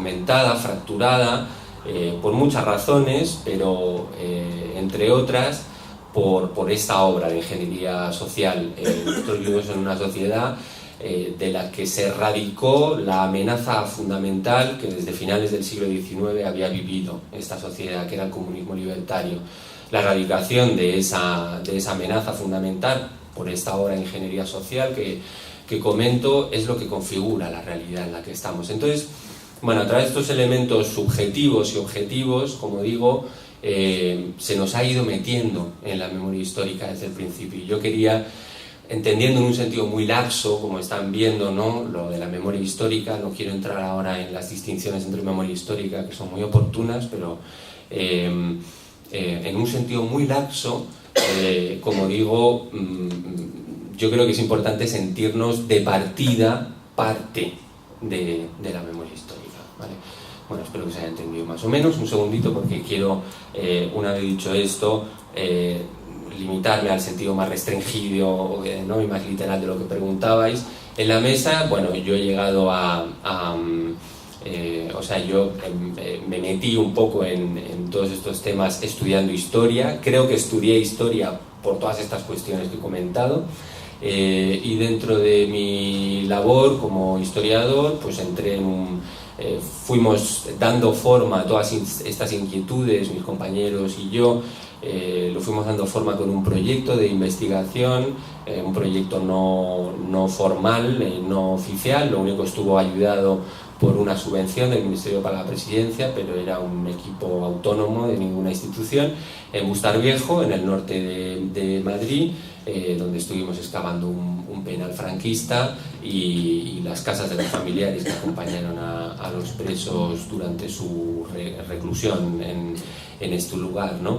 fragmentada, fracturada, por muchas razones, pero entre otras por esta obra de ingeniería social. Nosotros vivimos en una sociedad de la que se radicó la amenaza fundamental que desde finales del siglo XIX había vivido esta sociedad, que era el comunismo libertario. La erradicación de esa amenaza fundamental por esta obra de ingeniería social que comento es lo que configura la realidad en la que estamos. Entonces, bueno, a través de estos elementos subjetivos y objetivos, como digo, se nos ha ido metiendo en la memoria histórica desde el principio. Yo quería, entendiendo en un sentido muy laxo, como están viendo, ¿no?, lo de la memoria histórica, no quiero entrar ahora en las distinciones entre memoria histórica, que son muy oportunas, pero en un sentido muy laxo, como digo, yo creo que es importante sentirnos de partida parte de la memoria histórica, ¿vale? Bueno, espero que se haya entendido más o menos. Un segundito, porque quiero, una vez dicho esto, limitarme al sentido más restringido, ¿no?, y más literal de lo que preguntabais. En la mesa, bueno, yo he llegado o sea, yo me metí un poco en todos estos temas estudiando historia. Creo que estudié historia por todas estas cuestiones que he comentado. Y dentro de mi labor como historiador, pues fuimos dando forma a todas estas inquietudes, mis compañeros y yo, lo fuimos dando forma con un proyecto de investigación, un proyecto no formal, no oficial. Lo único, estuvo ayudado por una subvención del Ministerio para la Presidencia, pero era un equipo autónomo de ninguna institución, en Bustarviejo, en el norte de Madrid, donde estuvimos excavando un penal franquista y las casas de los familiares que acompañaron a los presos durante su reclusión en este lugar, ¿no?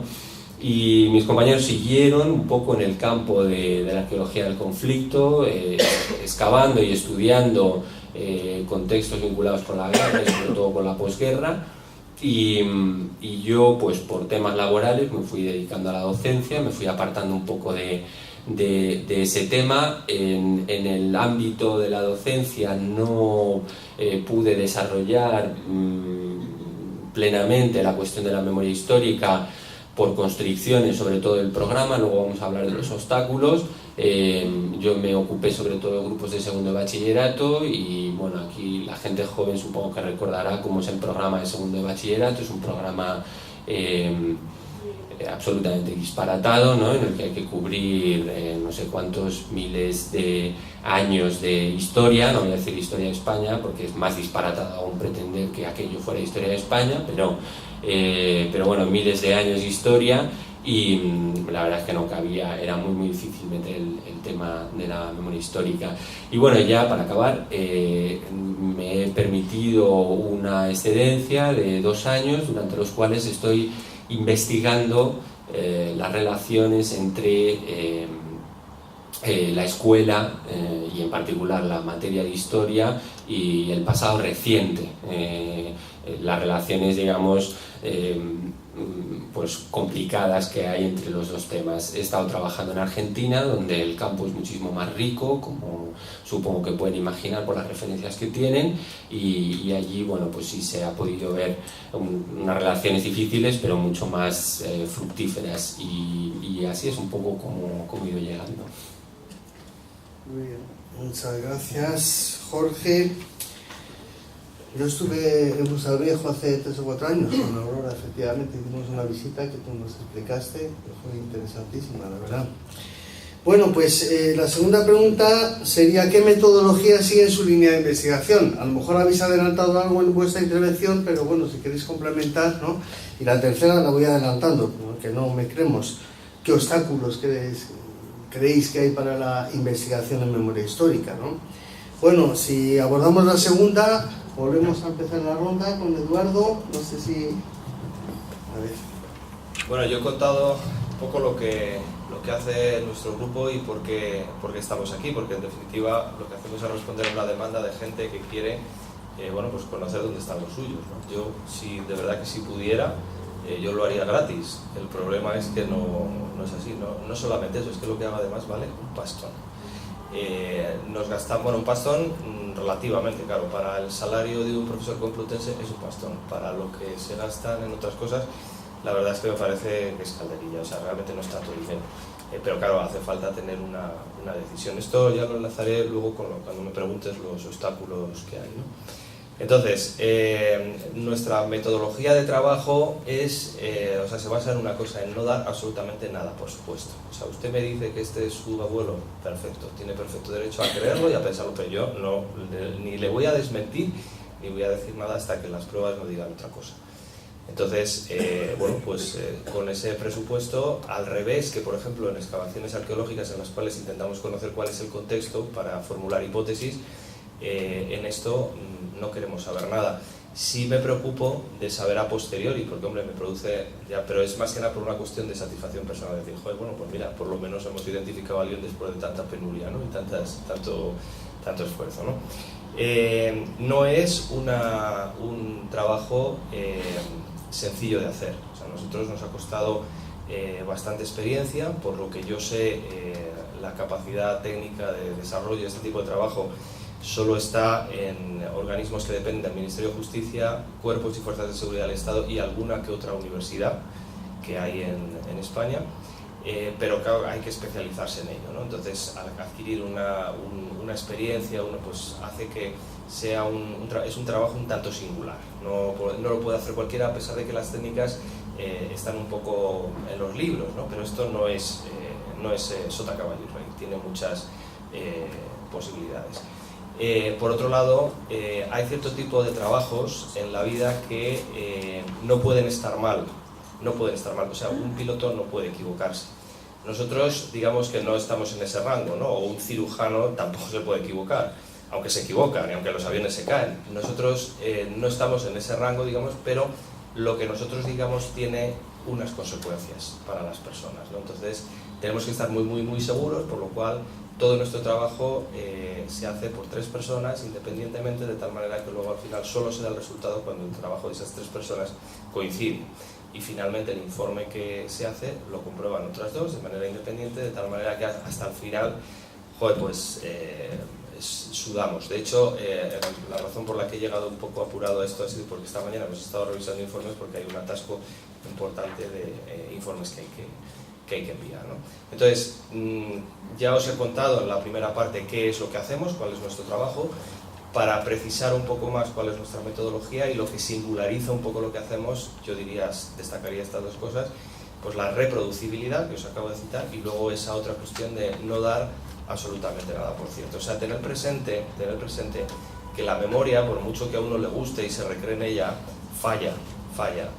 Y mis compañeros siguieron un poco en el campo de la arqueología del conflicto, excavando y estudiando contextos vinculados con la guerra y sobre todo con la posguerra, y yo, pues por temas laborales, me fui dedicando a la docencia, me fui apartando un poco de ese tema. En el ámbito de la docencia no pude desarrollar plenamente la cuestión de la memoria histórica por constricciones, sobre todo del programa. Luego vamos a hablar de los obstáculos. Yo me ocupé sobre todo de grupos de segundo de bachillerato, y bueno, aquí la gente joven supongo que recordará cómo es el programa de segundo de bachillerato. Es un programa absolutamente disparatado, ¿no?, en el que hay que cubrir no sé cuántos miles de años de historia. No voy a decir historia de España porque es más disparatado aún pretender que aquello fuera historia de España, pero bueno, miles de años de historia. Y la verdad es que no cabía, era muy difícil meter el tema de la memoria histórica. Y bueno, ya para acabar, me he permitido una excedencia de 2 años, durante los cuales estoy investigando las relaciones entre la escuela y en particular la materia de historia y el pasado reciente, las relaciones, digamos, pues complicadas que hay entre los dos temas. He estado trabajando en Argentina, donde el campo es muchísimo más rico, como supongo que pueden imaginar por las referencias que tienen, y allí, bueno, pues sí se ha podido ver unas relaciones difíciles, pero mucho más fructíferas, y así es un poco como he ido llegando. Muy bien, muchas gracias, Jorge. Yo estuve en Bustarviejo hace 3 o 4 años con Aurora. Efectivamente hicimos una visita que tú nos explicaste, que fue interesantísima, la verdad. Bueno, pues la segunda pregunta sería: ¿qué metodología sigue en su línea de investigación? A lo mejor habéis adelantado algo en vuestra intervención, pero bueno, si queréis complementar, ¿no? Y la tercera la voy adelantando, porque no me creemos. ¿Qué obstáculos creéis que hay para la investigación en memoria histórica, ¿no? Bueno, si abordamos la segunda, volvemos a empezar la ronda con Eduardo. No sé si... A ver. Bueno, yo he contado un poco lo que hace nuestro grupo y por qué estamos aquí, porque en definitiva lo que hacemos es responder a una demanda de gente que quiere bueno, pues conocer dónde están los suyos, ¿no? Yo, de verdad que si pudiera, yo lo haría gratis. El problema es que no es así, no solamente eso, es que lo que hago además vale un pastón. nos gastamos, bueno, un pastón relativamente, claro, para el salario de un profesor complutense es un pastón, para lo que se gastan en otras cosas, la verdad es que me parece que es calderilla, o sea, realmente no es tanto dinero. Pero claro, hace falta tener una decisión. Esto ya lo enlazaré luego cuando me preguntes los obstáculos que hay, ¿no? Entonces, nuestra metodología de trabajo es, o sea, se basa en una cosa, en no dar absolutamente nada, por supuesto. O sea, usted me dice que este es su abuelo, perfecto, tiene perfecto derecho a creerlo y a pensarlo, pero yo no, ni le voy a desmentir, ni voy a decir nada hasta que las pruebas no digan otra cosa. Entonces, bueno, pues con ese presupuesto, al revés que por ejemplo en excavaciones arqueológicas en las cuales intentamos conocer cuál es el contexto para formular hipótesis, en esto no queremos saber nada. Sí me preocupo de saber a posteriori, porque hombre, me produce, ya, pero es más que nada por una cuestión de satisfacción personal, de decir, joder, bueno, pues mira, por lo menos hemos identificado a alguien después de tanta penuria, ¿no? Y tanto esfuerzo, ¿no? No es un trabajo sencillo de hacer. O sea, a nosotros nos ha costado bastante experiencia, por lo que yo sé, la capacidad técnica de desarrollo de este tipo de trabajo solo está en organismos que dependen del Ministerio de Justicia, cuerpos y fuerzas de seguridad del Estado y alguna que otra universidad que hay en España, pero claro, hay que especializarse en ello, ¿no? Entonces, al adquirir una experiencia, uno pues hace que sea es un trabajo un tanto singular, no lo puede hacer cualquiera, a pesar de que las técnicas están un poco en los libros, ¿no? Pero esto no es sota, caballo y rey, tiene muchas posibilidades. Por otro lado, hay cierto tipo de trabajos en la vida que no pueden estar mal, o sea, un piloto no puede equivocarse. Nosotros, digamos que no estamos en ese rango, ¿no? O un cirujano tampoco se puede equivocar, aunque se equivocan y aunque los aviones se caen. Nosotros no estamos en ese rango, digamos, pero lo que nosotros digamos tiene unas consecuencias para las personas, ¿no? Entonces, tenemos que estar muy, muy, muy seguros, por lo cual todo nuestro trabajo se hace por 3 personas independientemente, de tal manera que luego al final solo se da el resultado cuando el trabajo de esas 3 personas coincide. Y finalmente el informe que se hace lo comprueban otras 2 de manera independiente, de tal manera que hasta el final, joder, pues sudamos. De hecho, la razón por la que he llegado un poco apurado a esto ha sido porque esta mañana hemos estado revisando informes porque hay un atasco importante de informes que hay que enviar, ¿no? Entonces, ya os he contado en la primera parte qué es lo que hacemos, cuál es nuestro trabajo. Para precisar un poco más cuál es nuestra metodología y lo que singulariza un poco lo que hacemos, yo destacaría estas 2 cosas, pues la reproducibilidad que os acabo de citar y luego esa otra cuestión de no dar absolutamente nada, por cierto. O sea, tener presente que la memoria, por mucho que a uno le guste y se recree en ella, falla.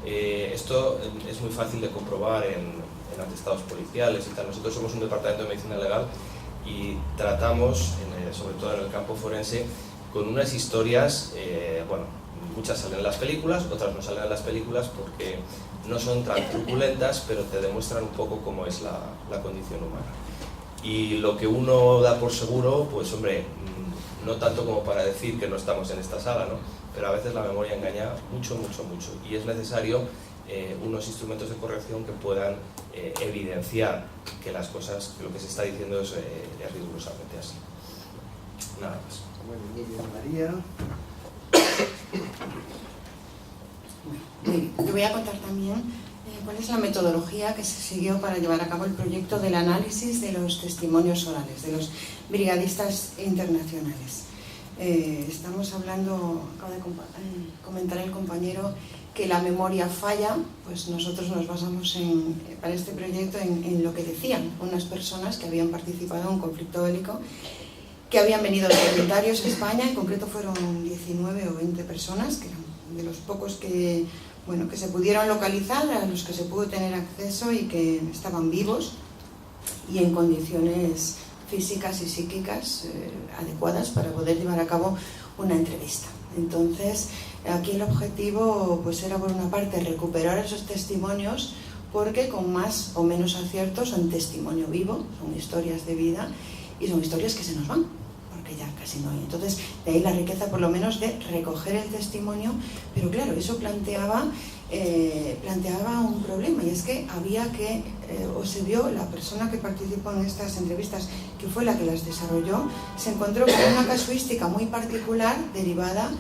Esto es muy fácil de comprobar en atestados policiales y tal. Nosotros somos un departamento de medicina legal y tratamos, sobre todo en el campo forense, con unas historias, bueno, muchas salen en las películas, otras no salen en las películas porque no son tan truculentas, pero te demuestran un poco cómo es la condición humana. Y lo que uno da por seguro, pues hombre, no tanto como para decir que no estamos en esta sala, ¿no? Pero a veces la memoria engaña mucho, y es necesario unos instrumentos de corrección que puedan evidenciar que las cosas, que lo que se está diciendo es rigurosamente así. Nada más. Bueno, muy bien, María. Te voy a contar también cuál es la metodología que se siguió para llevar a cabo el proyecto del análisis de los testimonios orales de los brigadistas internacionales. Estamos hablando, acaba de comentar el compañero, que la memoria falla, pues nosotros nos basamos para este proyecto en lo que decían unas personas que habían participado en un conflicto bélico, que habían venido de voluntarios a España, en concreto fueron 19 o 20 personas, que eran de los pocos que se pudieron localizar, a los que se pudo tener acceso y que estaban vivos y en condiciones físicas y psíquicas adecuadas para poder llevar a cabo una entrevista. Entonces, aquí el objetivo pues era, por una parte, recuperar esos testimonios, porque con más o menos aciertos son testimonio vivo, son historias de vida y son historias que se nos van, porque que ya casi no hay. Entonces, de ahí la riqueza por lo menos de recoger el testimonio, pero claro, eso planteaba un problema, y es que había que, o se vio, la persona que participó en estas entrevistas, que fue la que las desarrolló, se encontró con una casuística muy particular derivada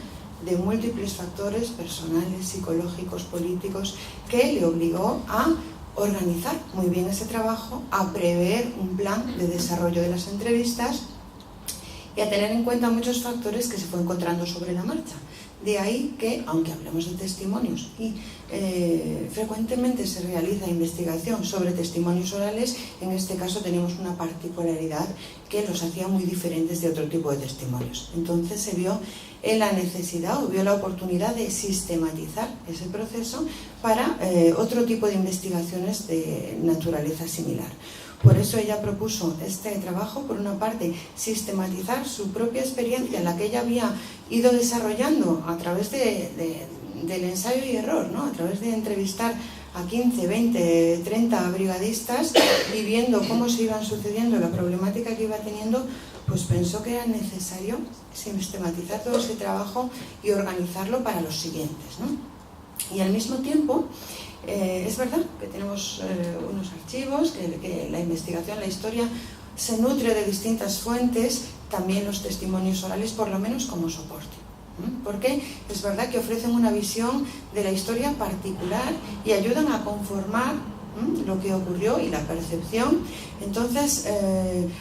de múltiples factores personales, psicológicos, políticos, que le obligó a organizar muy bien ese trabajo, a prever un plan de desarrollo de las entrevistas y a tener en cuenta muchos factores que se fue encontrando sobre la marcha. De ahí que, aunque hablemos de testimonios y frecuentemente se realiza investigación sobre testimonios orales, en este caso tenemos una particularidad que los hacía muy diferentes de otro tipo de testimonios. Entonces se vio en la necesidad o vio la oportunidad de sistematizar ese proceso para otro tipo de investigaciones de naturaleza similar. Por eso ella propuso este trabajo, por una parte, sistematizar su propia experiencia, en la que ella había ido desarrollando a través del ensayo y error, ¿no? A través de entrevistar a 15, 20, 30 brigadistas, viviendo cómo se iban sucediendo, la problemática que iba teniendo, pues pensó que era necesario sistematizar todo ese trabajo y organizarlo para los siguientes, ¿no? Y al mismo tiempo, es verdad que tenemos unos archivos, que la investigación, la historia, se nutre de distintas fuentes, también los testimonios orales, por lo menos como soporte. Porque es verdad que ofrecen una visión de la historia particular y ayudan a conformar lo que ocurrió y la percepción. Entonces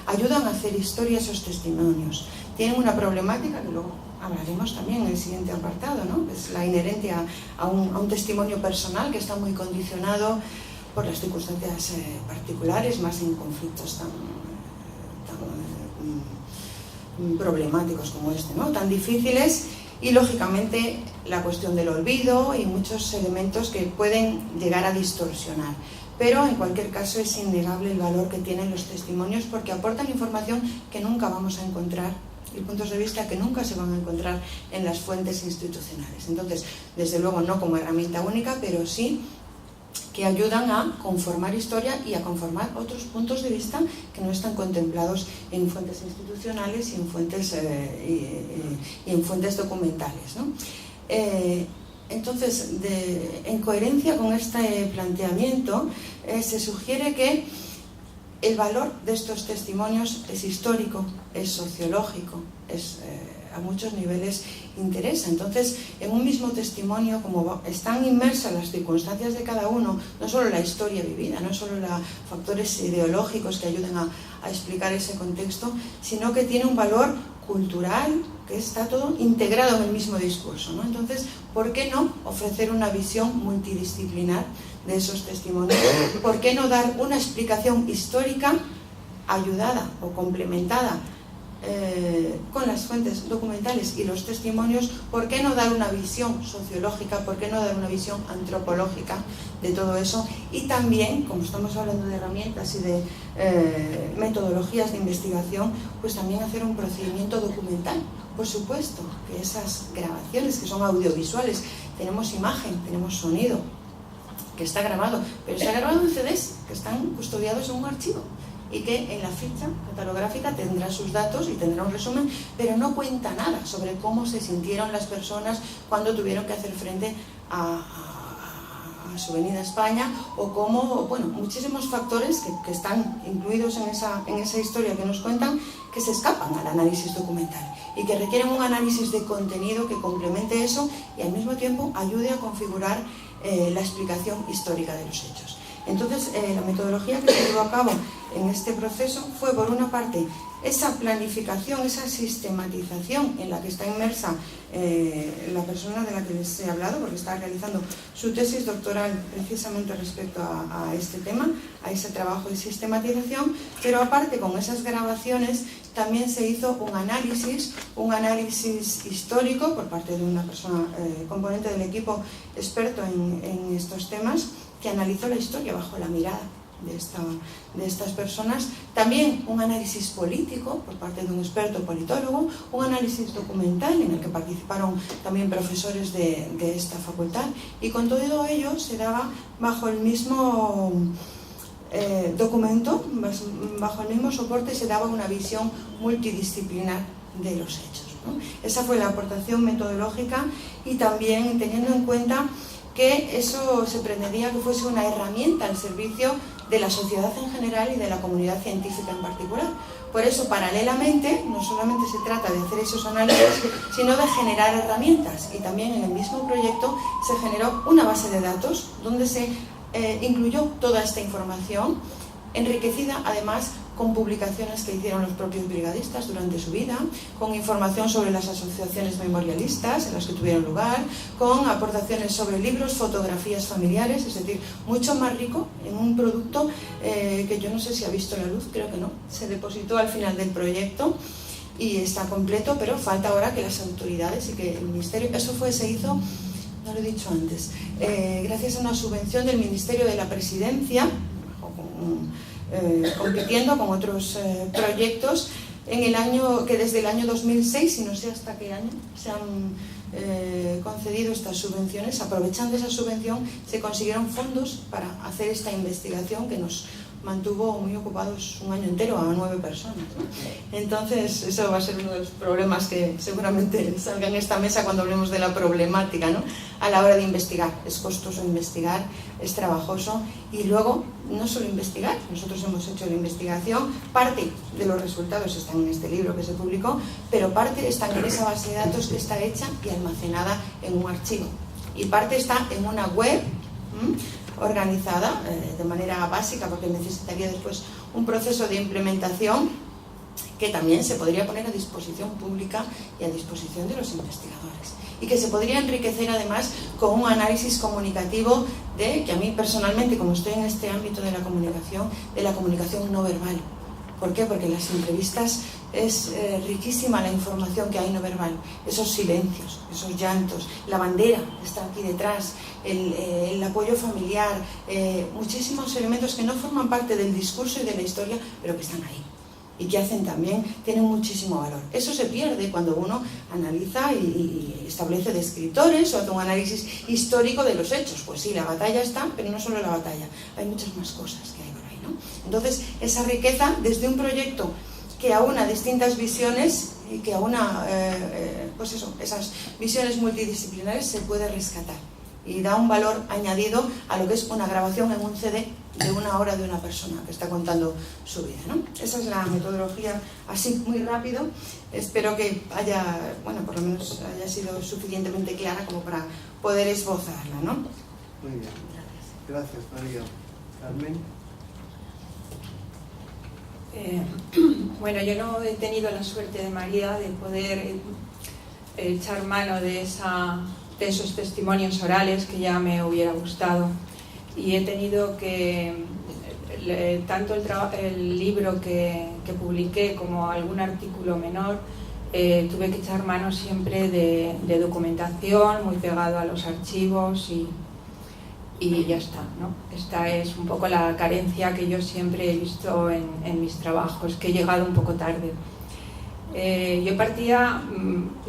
ayudan a hacer historia esos testimonios. Tienen una problemática que luego hablaremos también en el siguiente apartado, ¿no? Es la inherente a un testimonio personal que está muy condicionado por las circunstancias particulares, más en conflictos tan problemáticos como este, ¿no? Tan difíciles. Y lógicamente la cuestión del olvido y muchos elementos que pueden llegar a distorsionar. Pero en cualquier caso es innegable el valor que tienen los testimonios, porque aportan información que nunca vamos a encontrar y puntos de vista que nunca se van a encontrar en las fuentes institucionales. Entonces, desde luego no como herramienta única, pero sí que ayudan a conformar historia y a conformar otros puntos de vista que no están contemplados en fuentes institucionales y en fuentes documentales, ¿no? Entonces, en coherencia con este planteamiento, se sugiere que el valor de estos testimonios es histórico, es sociológico, a muchos niveles interesa. Entonces, en un mismo testimonio, como están inmersas las circunstancias de cada uno, no solo la historia vivida, no solo los factores ideológicos que ayudan a explicar ese contexto, sino que tiene un valor cultural, que está todo integrado en el mismo discurso, ¿no? Entonces, ¿por qué no ofrecer una visión multidisciplinar de esos testimonios? ¿Por qué no dar una explicación histórica ayudada o complementada con las fuentes documentales y los testimonios? ¿Por qué no dar una visión sociológica? ¿Por qué no dar una visión antropológica de todo eso? Y también, como estamos hablando de herramientas y de metodologías de investigación, pues también hacer un procedimiento documental. Por supuesto que esas grabaciones que son audiovisuales, tenemos imagen, tenemos sonido, que está grabado, pero está grabado en CDs que están custodiados en un archivo, y que en la ficha catalográfica tendrá sus datos y tendrá un resumen, pero no cuenta nada sobre cómo se sintieron las personas cuando tuvieron que hacer frente a su venida a España, o cómo, bueno, muchísimos factores que están incluidos en esa historia que nos cuentan, que se escapan al análisis documental y que requieren un análisis de contenido que complemente eso y al mismo tiempo ayude a configurar la explicación histórica de los hechos. Entonces, la metodología que se llevó a cabo en este proceso fue, por una parte, esa planificación, esa sistematización en la que está inmersa la persona de la que les he hablado, porque está realizando su tesis doctoral precisamente respecto a este tema, a ese trabajo de sistematización, pero aparte, con esas grabaciones, también se hizo un análisis histórico por parte de una persona, componente del equipo experto en estos temas, que analizó la historia bajo la mirada de estas personas. También un análisis político por parte de un experto politólogo, un análisis documental en el que participaron también profesores de esta facultad, y con todo ello se daba bajo el mismo documento, bajo el mismo soporte, se daba una visión multidisciplinar de los hechos, ¿no? Esa fue la aportación metodológica, y también teniendo en cuenta que eso se pretendía que fuese una herramienta al servicio de la sociedad en general y de la comunidad científica en particular. Por eso, paralelamente, no solamente se trata de hacer esos análisis, sino de generar herramientas. Y también en el mismo proyecto se generó una base de datos donde se incluyó toda esta información, enriquecida además con publicaciones que hicieron los propios brigadistas durante su vida, con información sobre las asociaciones memorialistas en las que tuvieron lugar, con aportaciones sobre libros, fotografías familiares, es decir, mucho más rico en un producto que yo no sé si ha visto la luz, creo que no, se depositó al final del proyecto y está completo, pero falta ahora que las autoridades y que el Ministerio, se hizo, no lo he dicho antes, gracias a una subvención del Ministerio de la Presidencia, compitiendo con otros proyectos en el año, que desde el año 2006, y no sé hasta qué año, se han concedido estas subvenciones. Aprovechando esa subvención se consiguieron fondos para hacer esta investigación que nos mantuvo muy ocupados un año entero a 9 personas, ¿no? Entonces eso va a ser uno de los problemas que seguramente salga en esta mesa cuando hablemos de la problemática, ¿no? A la hora de investigar. Es costoso investigar, es trabajoso, y luego no solo investigar, nosotros hemos hecho la investigación, parte de los resultados están en este libro que se publicó, pero parte está en esa base de datos que está hecha y almacenada en un archivo, y parte está en una web organizada de manera básica, porque necesitaría después un proceso de implementación que también se podría poner a disposición pública y a disposición de los investigadores, y que se podría enriquecer además con un análisis comunicativo que a mí personalmente, como estoy en este ámbito de la comunicación no verbal. ¿Por qué? Porque en las entrevistas es riquísima la información que hay no verbal, esos silencios, esos llantos, la bandera está aquí detrás, el apoyo familiar, muchísimos elementos que no forman parte del discurso y de la historia, pero que están ahí y que tienen muchísimo valor. Eso se pierde cuando uno analiza y establece descriptores o hace un análisis histórico de los hechos. Pues sí, la batalla está, pero no solo la batalla, hay muchas más cosas que hay por ahí, ¿no? Entonces, esa riqueza desde un proyecto que aúna distintas visiones y que aúna, esas visiones multidisciplinares, se puede rescatar y da un valor añadido a lo que es una grabación en un CD de 1 hora de una persona que está contando su vida, ¿no? Esa es la metodología, así muy rápido. Espero que por lo menos haya sido suficientemente clara como para poder esbozarla, ¿no? Muy bien. Gracias, María. Carmen. Bueno, yo no he tenido la suerte de María de poder echar mano de esos testimonios orales que ya me hubiera gustado, y he tenido que, tanto el libro que publiqué como algún artículo menor, tuve que echar mano siempre de documentación, muy pegado a los archivos, y ya está, ¿no? Esta es un poco la carencia que yo siempre he visto en mis trabajos, que he llegado un poco tarde. Yo partía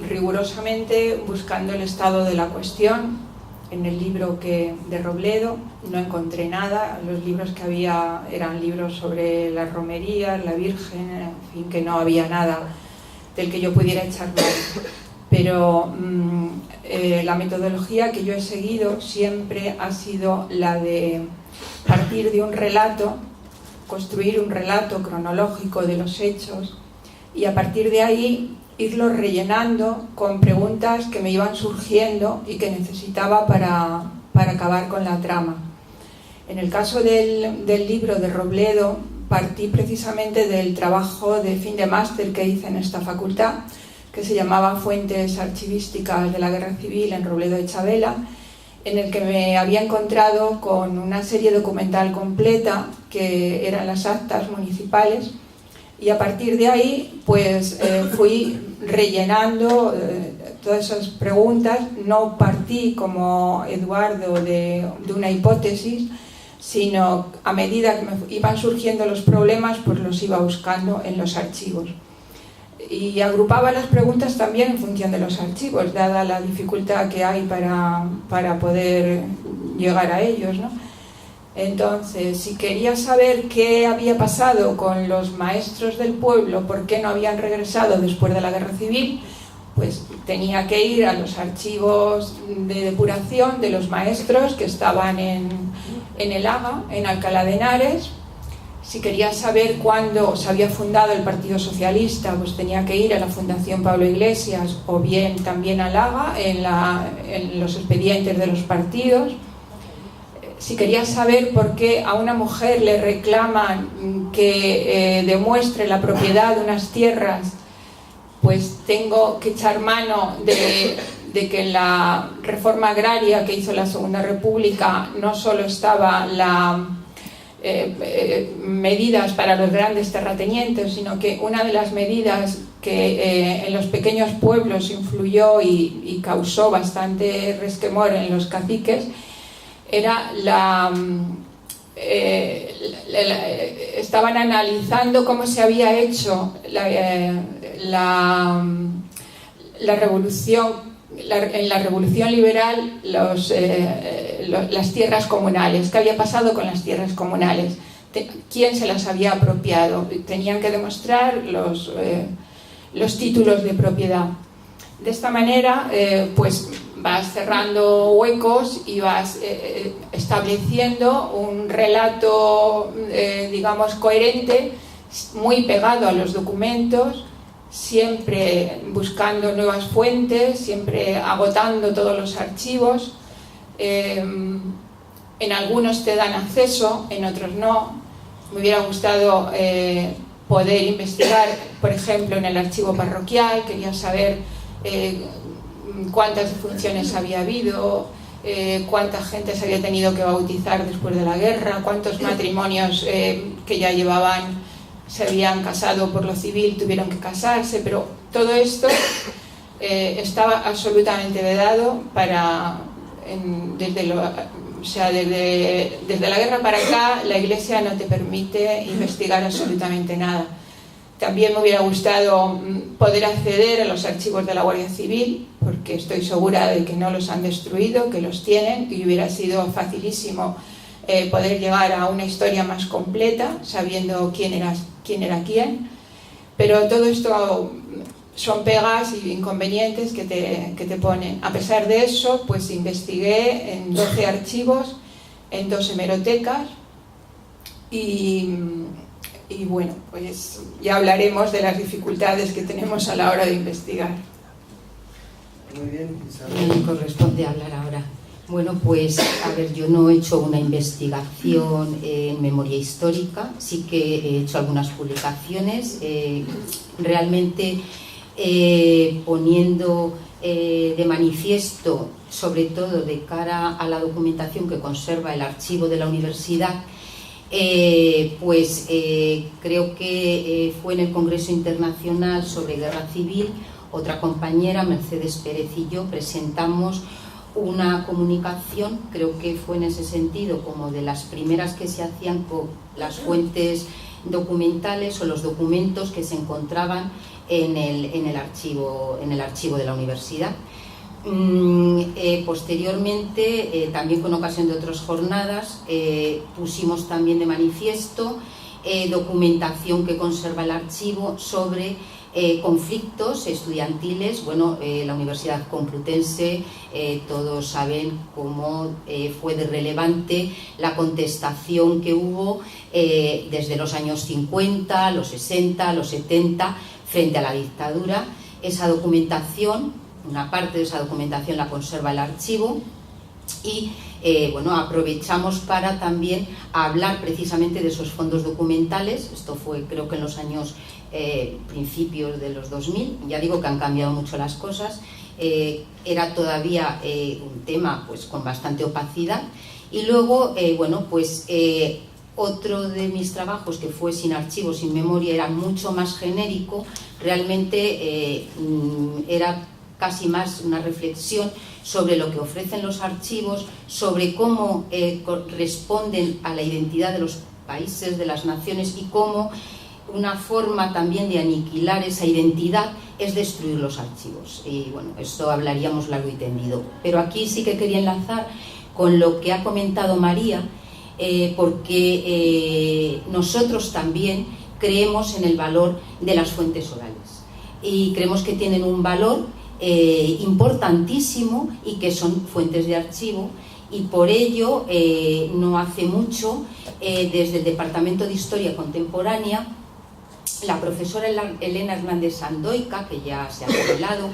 rigurosamente buscando el estado de la cuestión. En el libro de Robledo no encontré nada. Los libros que había eran libros sobre las romerías, la Virgen, en fin, que no había nada del que yo pudiera echar mano. Pero la metodología que yo he seguido siempre ha sido la de partir de un relato, construir un relato cronológico de los hechos, y a partir de ahí irlo rellenando con preguntas que me iban surgiendo y que necesitaba para acabar con la trama. En el caso del libro de Robledo, partí precisamente del trabajo de fin de máster que hice en esta facultad, que se llamaba Fuentes archivísticas de la Guerra Civil en Robledo de Chavela, en el que me había encontrado con una serie documental completa que eran las actas municipales, y a partir de ahí pues fui rellenando todas esas preguntas. No partí como Eduardo de una hipótesis, sino a medida que me iban surgiendo los problemas, pues los iba buscando en los archivos. Y agrupaba las preguntas también en función de los archivos, dada la dificultad que hay para poder llegar a ellos, ¿no? Entonces, si quería saber qué había pasado con los maestros del pueblo, por qué no habían regresado después de la Guerra Civil, pues tenía que ir a los archivos de depuración de los maestros que estaban en el Haga, en Alcalá de Henares. Si quería saber cuándo se había fundado el Partido Socialista, pues tenía que ir a la Fundación Pablo Iglesias o bien también al Haga, en los expedientes de los partidos. Si quería saber por qué a una mujer le reclaman que demuestre la propiedad de unas tierras, pues tengo que echar mano de que en la reforma agraria que hizo la Segunda República no solo estaba medidas para los grandes terratenientes, sino que una de las medidas que en los pequeños pueblos influyó y causó bastante resquemor en los caciques era estaban analizando cómo se había hecho la revolución, en la revolución liberal las tierras comunales. ¿Qué había pasado con las tierras comunales? ¿Quién se las había apropiado? Tenían que demostrar los títulos de propiedad. De esta manera, pues vas cerrando huecos y vas estableciendo un relato, digamos, coherente, muy pegado a los documentos, siempre buscando nuevas fuentes, siempre agotando todos los archivos. En algunos te dan acceso, en otros no. Me hubiera gustado poder investigar, por ejemplo, en el archivo parroquial. Quería saber cuántas funciones había habido, cuánta gente se había tenido que bautizar después de la guerra, cuántos matrimonios que ya llevaban, se habían casado por lo civil, tuvieron que casarse, pero todo esto estaba absolutamente vedado desde la guerra para acá. La Iglesia no te permite investigar absolutamente nada. También me hubiera gustado poder acceder a los archivos de la Guardia Civil, porque estoy segura de que no los han destruido, que los tienen, y hubiera sido facilísimo poder llegar a una historia más completa, sabiendo quién era quién. Pero todo esto son pegas y inconvenientes que te ponen. A pesar de eso, pues investigué en 12 archivos, en 2 hemerotecas, y bueno, pues ya hablaremos de las dificultades que tenemos a la hora de investigar. Muy bien, Isabel. Me corresponde hablar ahora. Bueno, pues, a ver, yo no he hecho una investigación en memoria histórica, sí que he hecho algunas publicaciones, realmente poniendo de manifiesto, sobre todo de cara a la documentación que conserva el archivo de la universidad. Creo que fue en el Congreso Internacional sobre Guerra Civil, otra compañera, Mercedes Pérez, y yo presentamos una comunicación, creo que fue en ese sentido como de las primeras que se hacían con las fuentes documentales o los documentos que se encontraban en el archivo de la universidad. Posteriormente, también con ocasión de otras jornadas, pusimos también de manifiesto documentación que conserva el archivo sobre conflictos estudiantiles. Bueno, la Universidad Complutense, todos saben cómo fue de relevante la contestación que hubo desde los años 50, los 60, los 70, frente a la dictadura. Esa documentación, una parte de esa documentación la conserva el archivo, y aprovechamos para también hablar precisamente de esos fondos documentales. Esto fue, creo que en los años principios de los 2000, ya digo que han cambiado mucho las cosas. Era todavía un tema pues con bastante opacidad, y luego otro de mis trabajos, que fue Sin archivo, sin memoria, era mucho más genérico. Realmente era casi más una reflexión sobre lo que ofrecen los archivos, sobre cómo responden a la identidad de los países, de las naciones, y cómo una forma también de aniquilar esa identidad es destruir los archivos. Y bueno, esto hablaríamos largo y tendido. Pero aquí sí que quería enlazar con lo que ha comentado María, porque nosotros también creemos en el valor de las fuentes orales y creemos que tienen un valor importantísimo y que son fuentes de archivo, y por ello no hace mucho desde el Departamento de Historia Contemporánea la profesora Elena Hernández Sandoica, que ya se ha jubilado,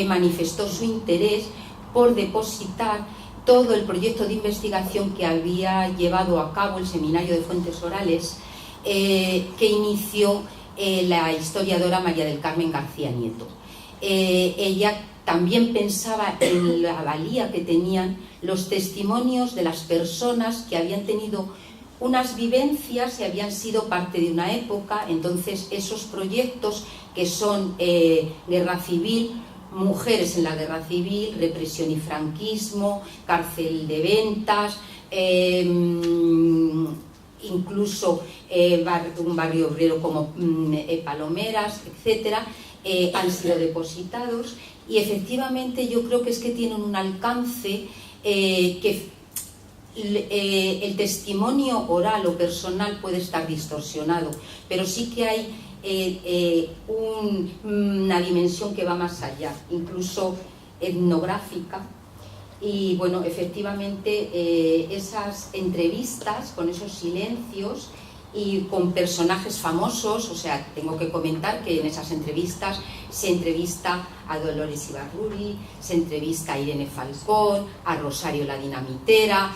manifestó su interés por depositar todo el proyecto de investigación que había llevado a cabo el Seminario de Fuentes Orales, que inició la historiadora María del Carmen García Nieto. Ella también pensaba en la valía que tenían los testimonios de las personas que habían tenido unas vivencias y habían sido parte de una época. Entonces esos proyectos que son guerra civil, mujeres en la guerra civil, represión y franquismo, cárcel de Ventas, incluso un barrio obrero como Palomeras, etcétera, han sido depositados, y efectivamente yo creo que es que tienen un alcance que el testimonio oral o personal puede estar distorsionado, pero sí que hay una dimensión que va más allá, incluso etnográfica. Y bueno, efectivamente esas entrevistas con esos silencios y con personajes famosos, o sea, tengo que comentar que en esas entrevistas se entrevista a Dolores Ibarruri, se entrevista a Irene Falcón, a Rosario la Dinamitera,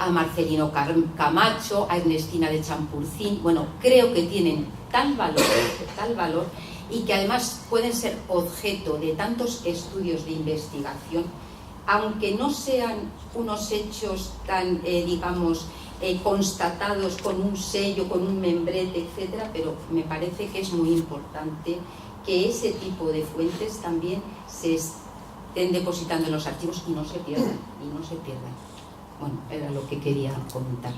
a Marcelino Camacho, a Ernestina de Champurcín. Bueno, creo que tienen tal valor y que además pueden ser objeto de tantos estudios de investigación, aunque no sean unos hechos tan, digamos, constatados con un sello, con un membrete, etcétera, pero me parece que es muy importante que ese tipo de fuentes también se estén depositando en los archivos y no se pierdan, Bueno, era lo que quería comentar.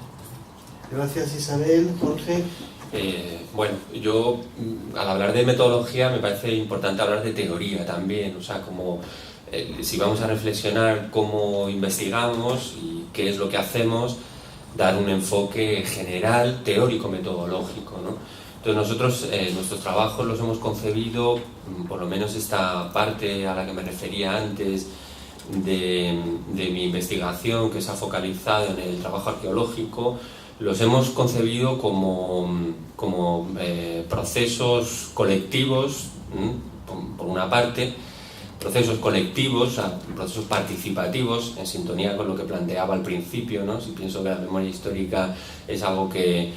Gracias, Isabel. Jorge. Bueno, yo al hablar de metodología me parece importante hablar de teoría también, o sea, como si vamos a reflexionar cómo investigamos y qué es lo que hacemos, dar un enfoque general, teórico-metodológico, ¿no? Entonces nosotros nuestros trabajos los hemos concebido, por lo menos esta parte a la que me refería antes de mi investigación, que se ha focalizado en el trabajo arqueológico, los hemos concebido como procesos colectivos, por una parte, procesos colectivos, o sea, procesos participativos, en sintonía con lo que planteaba al principio, ¿no? Si pienso que la memoria histórica es algo que,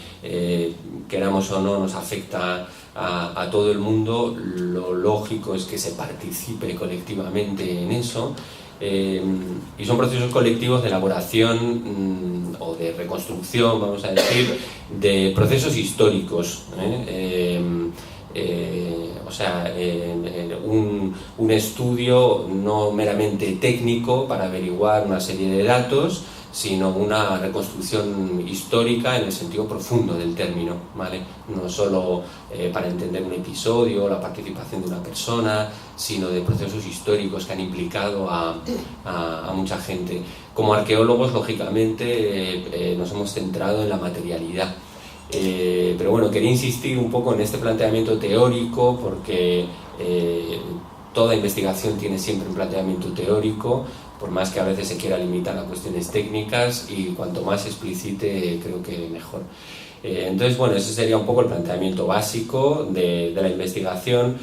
queramos o no, nos afecta a todo el mundo, lo lógico es que se participe colectivamente en eso, y son procesos colectivos de elaboración o de reconstrucción, vamos a decir, de procesos históricos, o sea, un estudio no meramente técnico para averiguar una serie de datos, sino una reconstrucción histórica en el sentido profundo del término, ¿vale? No solo para entender un episodio o la participación de una persona, sino de procesos históricos que han implicado a mucha gente. Como arqueólogos, lógicamente, nos hemos centrado en la materialidad. Pero bueno, quería insistir un poco en este planteamiento teórico porque toda investigación tiene siempre un planteamiento teórico, por más que a veces se quiera limitar a cuestiones técnicas, y cuanto más explicite creo que mejor. Entonces, bueno, ese sería un poco el planteamiento básico de la investigación.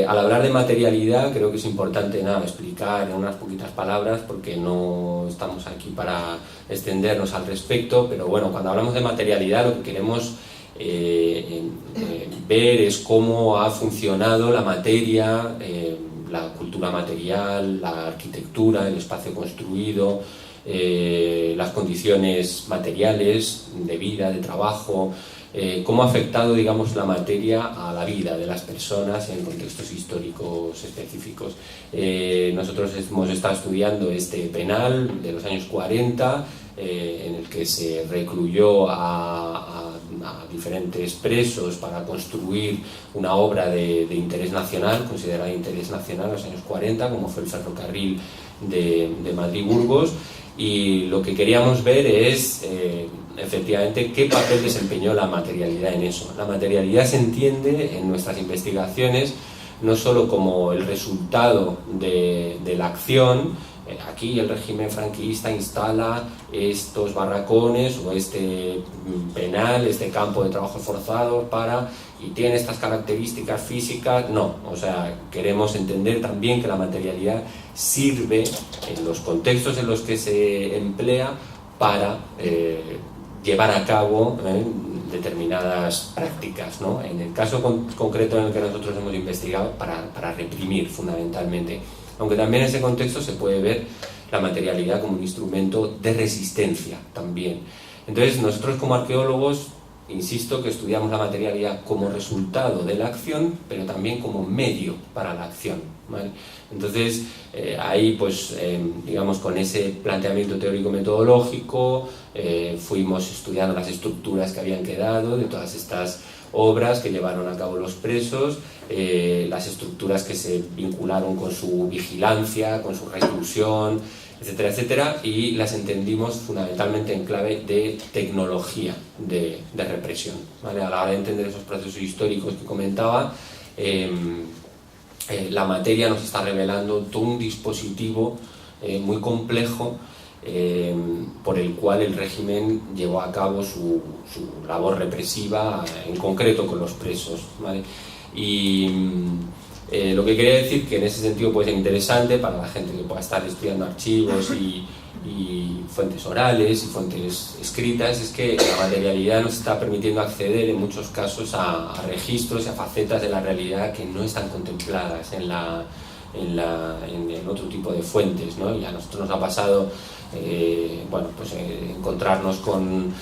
Al hablar de materialidad creo que es importante explicar en unas poquitas palabras, porque no estamos aquí para extendernos al respecto, pero bueno, cuando hablamos de materialidad lo que queremos ver es cómo ha funcionado la materia, la cultura material, la arquitectura, el espacio construido, las condiciones materiales de vida, de trabajo, cómo ha afectado, digamos, la materia a la vida de las personas en contextos históricos específicos. Nosotros hemos estado estudiando este penal de los años 40, en el que se recluyó a diferentes presos para construir una obra de interés nacional, considerada de interés nacional en los años 40, como fue el ferrocarril de Madrid-Burgos, y lo que queríamos ver es efectivamente qué papel desempeñó la materialidad en eso. La materialidad se entiende en nuestras investigaciones no solo como el resultado de la acción. Aquí el régimen franquista instala estos barracones o este penal, este campo de trabajo forzado y tiene estas características físicas. No, o sea, queremos entender también que la materialidad sirve en los contextos en los que se emplea para llevar a cabo determinadas prácticas, ¿no? En el caso concreto en el que nosotros hemos investigado, para reprimir fundamentalmente. Aunque también en ese contexto se puede ver la materialidad como un instrumento de resistencia también. Entonces nosotros como arqueólogos, insisto que estudiamos la materialidad como resultado de la acción, pero también como medio para la acción, ¿vale? Entonces ahí pues digamos con ese planteamiento teórico-metodológico fuimos estudiando las estructuras que habían quedado de todas estas obras que llevaron a cabo los presos, las estructuras que se vincularon con su vigilancia, con su reclusión, etcétera, etcétera, y las entendimos fundamentalmente en clave de tecnología de represión, ¿vale? A la hora de entender esos procesos históricos que comentaba, la materia nos está revelando todo un dispositivo muy complejo por el cual el régimen llevó a cabo su labor represiva, en concreto con los presos, ¿vale? Y lo que quería decir, que en ese sentido puede ser interesante para la gente que pueda estar estudiando archivos y fuentes orales y fuentes escritas, es que la materialidad nos está permitiendo acceder en muchos casos a registros y a facetas de la realidad que no están contempladas en otro tipo de fuentes, ¿no? Y a nosotros nos ha pasado encontrarnos con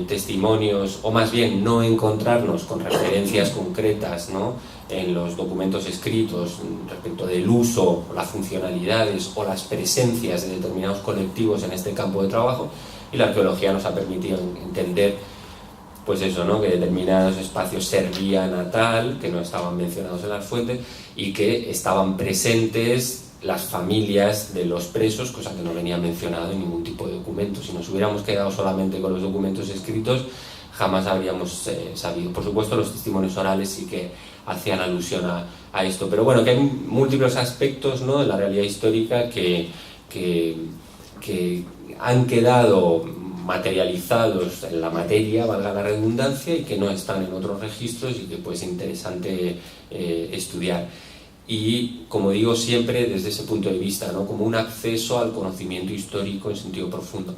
testimonios, o más bien no encontrarnos con referencias concretas, ¿no?, en los documentos escritos respecto del uso, las funcionalidades o las presencias de determinados colectivos en este campo de trabajo, y la arqueología nos ha permitido entender pues eso, ¿no?, que determinados espacios servían a tal, que no estaban mencionados en las fuentes, y que estaban presentes las familias de los presos, cosa que no venía mencionado en ningún tipo de documento. Si nos hubiéramos quedado solamente con los documentos escritos, jamás habríamos sabido. Por supuesto, los testimonios orales sí que hacían alusión a esto, pero bueno, que hay múltiples aspectos, ¿no?, de la realidad histórica que han quedado materializados en la materia, valga la redundancia, y que no están en otros registros y que puede ser interesante estudiar. Y, como digo siempre, desde ese punto de vista, ¿no?, como un acceso al conocimiento histórico en sentido profundo.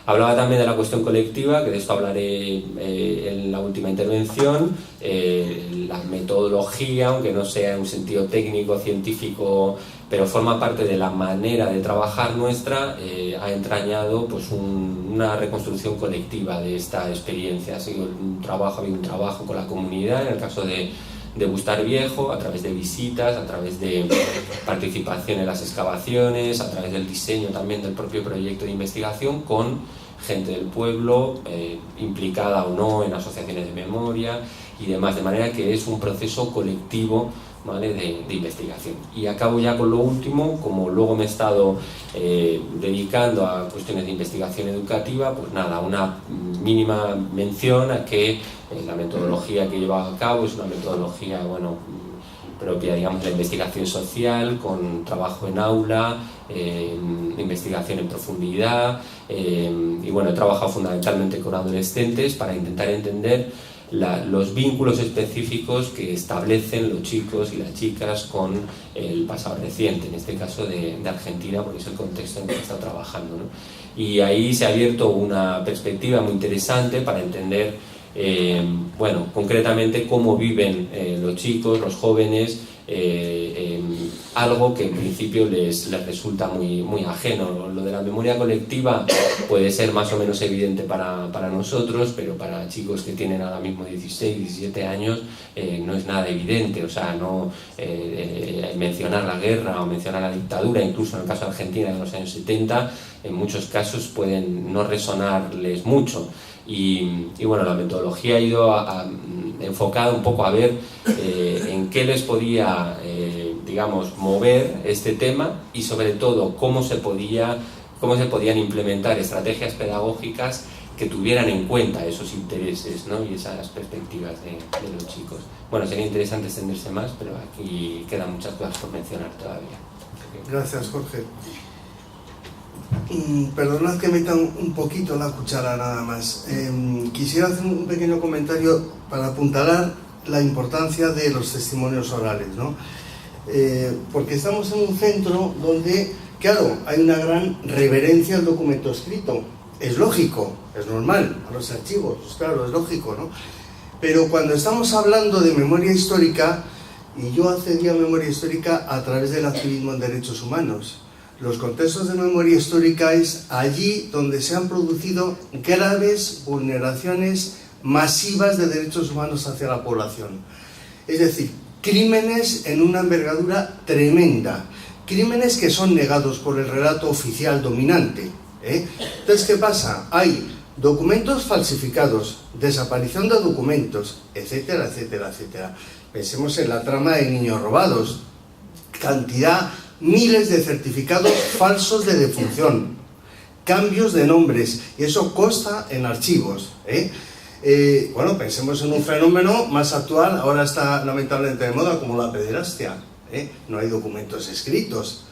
Hablaba también de la cuestión colectiva, que de esto hablaré en la última intervención. La metodología, aunque no sea en un sentido técnico, científico, pero forma parte de la manera de trabajar nuestra, ha entrañado pues una reconstrucción colectiva de esta experiencia. Ha sido un trabajo con la comunidad, en el caso de Bustar Viejo, a través de visitas, a través de participación en las excavaciones, a través del diseño también del propio proyecto de investigación, con gente del pueblo, implicada o no en asociaciones de memoria y demás, de manera que es un proceso colectivo, ¿vale?, de investigación. Y acabo ya con lo último. Como luego me he estado dedicando a cuestiones de investigación educativa, pues nada, una mínima mención a que la metodología que he llevado a cabo es una metodología, bueno, propia, digamos, de la investigación social, con trabajo en aula, investigación en profundidad, y bueno, he trabajado fundamentalmente con adolescentes para intentar entender los vínculos específicos que establecen los chicos y las chicas con el pasado reciente, en este caso de Argentina, porque es el contexto en el que he estado trabajando, ¿no? Y ahí se ha abierto una perspectiva muy interesante para entender, concretamente cómo viven los chicos, los jóvenes, algo que en principio les resulta muy ajeno. Lo de la memoria colectiva puede ser más o menos evidente para nosotros, pero para chicos que tienen ahora mismo 16, 17 años no es nada evidente. O sea, mencionar la guerra o mencionar la dictadura, incluso en el caso de Argentina de los años 70, en muchos casos pueden no resonarles mucho. Y bueno, la metodología ha ido enfocada un poco a ver en qué les podía, digamos, mover este tema, y sobre todo cómo se podía cómo se podían implementar estrategias pedagógicas que tuvieran en cuenta esos intereses, ¿no? Y esas perspectivas de los chicos. Bueno, sería interesante extenderse más, pero aquí quedan muchas cosas por mencionar todavía. Gracias, Jorge. Perdonad que meta un poquito la cuchara nada más. Quisiera hacer un pequeño comentario para apuntalar la importancia de los testimonios orales, ¿no? Porque estamos en un centro donde, claro, hay una gran reverencia al documento escrito. Es lógico, es normal, a los archivos, pues claro, es lógico, ¿no? Pero cuando estamos hablando de memoria histórica, y yo accedía a memoria histórica a través del activismo en derechos humanos, los contextos de memoria histórica es allí donde se han producido graves vulneraciones masivas de derechos humanos hacia la población. Es decir, crímenes en una envergadura tremenda, crímenes que son negados por el relato oficial dominante. Entonces, ¿qué pasa? Hay documentos falsificados, desaparición de documentos, etcétera, etcétera, etcétera. Pensemos en la trama de niños robados, cantidad, miles de certificados falsos de defunción, cambios de nombres, y eso consta en archivos. Bueno, pensemos en un fenómeno más actual, ahora está lamentablemente de moda, como la pederastia. No hay documentos escritos.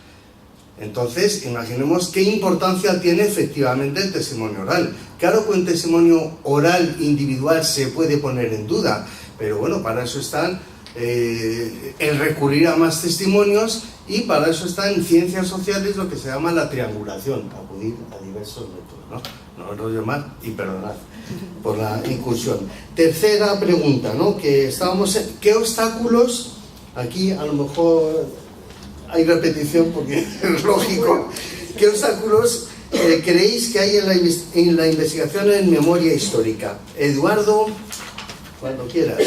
Entonces, imaginemos qué importancia tiene efectivamente el testimonio oral. Claro que un testimonio oral individual se puede poner en duda, pero bueno, para eso están el recurrir a más testimonios, y para eso está en ciencias sociales lo que se llama la triangulación, acudir a diversos métodos, ¿no? No rollo más, y perdonad por la incursión. Tercera pregunta, ¿no? Que estábamos en, ¿qué obstáculos? Aquí a lo mejor hay repetición porque es lógico. ¿Qué obstáculos creéis que hay en la investigación en memoria histórica? Eduardo, cuando quieras.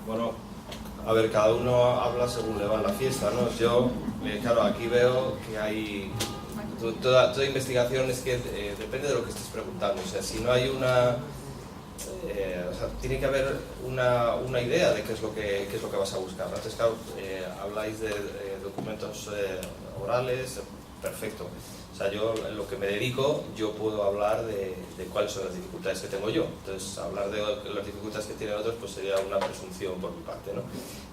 Bueno, a ver, cada uno habla según le va en la fiesta, ¿no? Yo, claro, aquí veo que hay... Toda investigación es que depende de lo que estés preguntando. O sea, si no hay una... o sea, tiene que haber una idea de qué es lo que vas a buscar. Entonces, claro, habláis de documentos orales, perfecto. O sea, yo en lo que me dedico, yo puedo hablar de cuáles son las dificultades que tengo yo. Entonces, hablar de las dificultades que tienen otros, pues sería una presunción por mi parte, ¿no?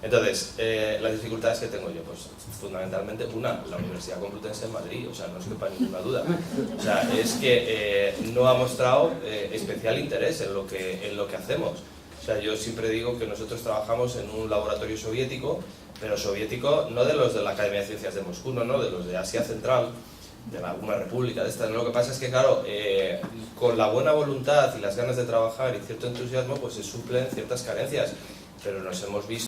Entonces, las dificultades que tengo yo, pues fundamentalmente la Universidad Complutense en Madrid, o sea, no os quepa ninguna duda. O sea, es que no ha mostrado especial interés en lo que hacemos. O sea, yo siempre digo que nosotros trabajamos en un laboratorio soviético, pero soviético no de los de la Academia de Ciencias de Moscú, no, de los de Asia Central, de alguna república de estas. Lo que pasa es que, claro, con la buena voluntad y las ganas de trabajar y cierto entusiasmo, pues se suplen ciertas carencias, pero nos hemos visto